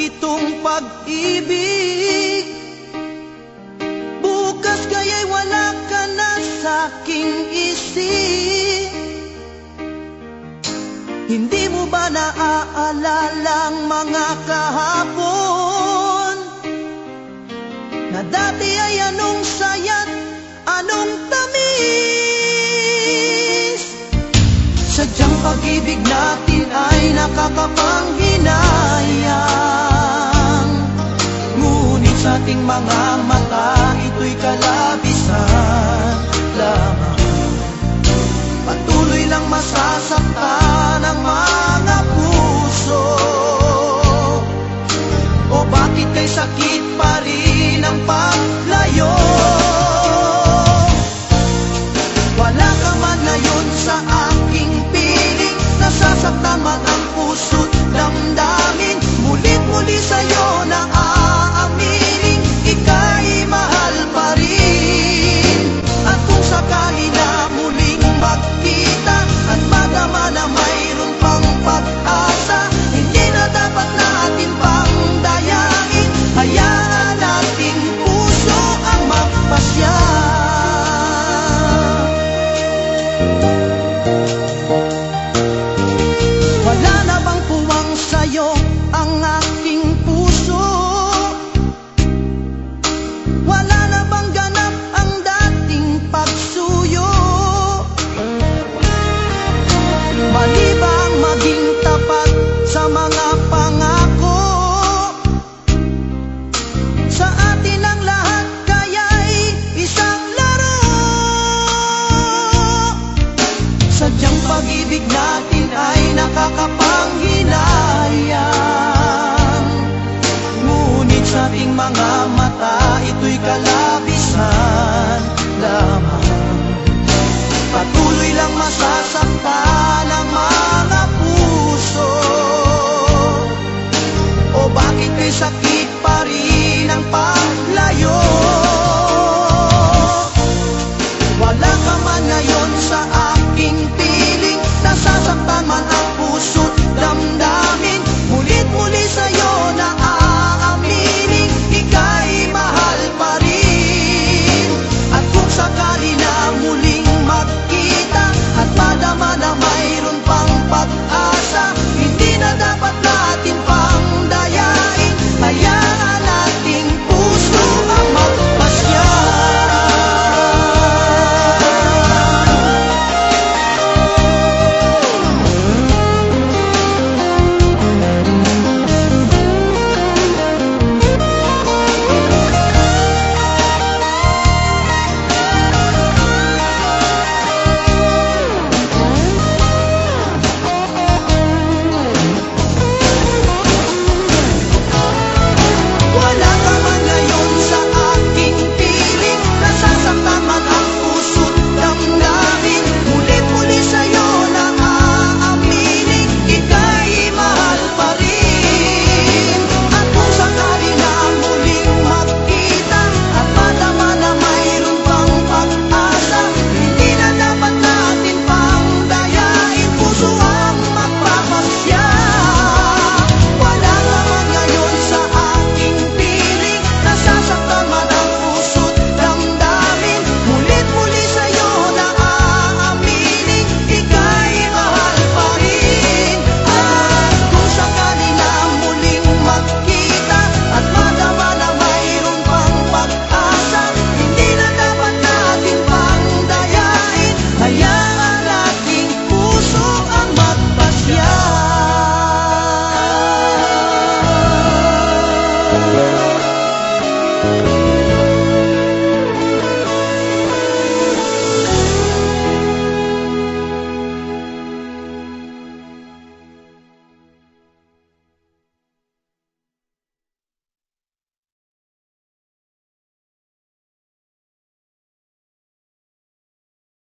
itong pag-ibig. Bukas kaya'y wala ka na sa'king isip. Hindi mo ba naaalala ang mga kahapon na dati ay anong saya't anong tamis? Sadyang pag-ibig natin ay nakakapanghinayang, ngunit sa ating mga mata ito'y kalabisan lamang. Patuloy lang masasaktan ang mga puso. O bakit kay sakit pa rin ang paglayo? Wala ka man ngayon sa aking piling, nasasaktan man ang puso't damdamin. Mulit-muli sa'yo na aaminin, ika'y mahal pa rin. At kung sakali na muling magkita at madama na mayroon pang pag-asa, hindi na dapat natin pang dayain. Hayaan nating puso ang magpasya. Wala na bang puwang sa'yo ang aking puso? Wala na bang ganap ang dating pagsuyo? Mali ba ang maging tapat sa mga pangako? Sa atin ang lahat kaya'y isang laro. Sadyang pag-ibig natin ay nakakapanghinayang, ngunit sa ating mga mata ito'y kalabisan lamang. Patuloy lang masasaktan ang mga puso. O bakit kay sakit pa rin ang paglayo? Wala ka man ngayon sa aking piling, nasasaktan man ang puso't damdamin. Mulit-muli sa'yo na aaminin, ika'y mahal pa rin. At kung sakali na muling magkita at madama na mayroon pang pag-asa, hindi na dapat natin pang dayain. Hayaan nating puso ang magpasya. Wala ka man ngayon sa aking piling, nasasaktan man ang puso't damdamin. Mulit-muli sa'yo na aaminin, ika'y mahal pa rin. At kung sakali na muling magkita at madama na mayroon pang pag-asa, hindi na dapat natin pang dayain, puso ang magpapasya. Wala ka man ngayon sa aking piling, nasasaktan man ang puso't damdamin. Mulit-muli sa'yo na aaminin, ika'y mahal pa rin. At kung sakali na muling magkita at madama na mayroon pang pag-asa, hindi na dapat natin pang dayain. Hayaan nating puso ang magpasya.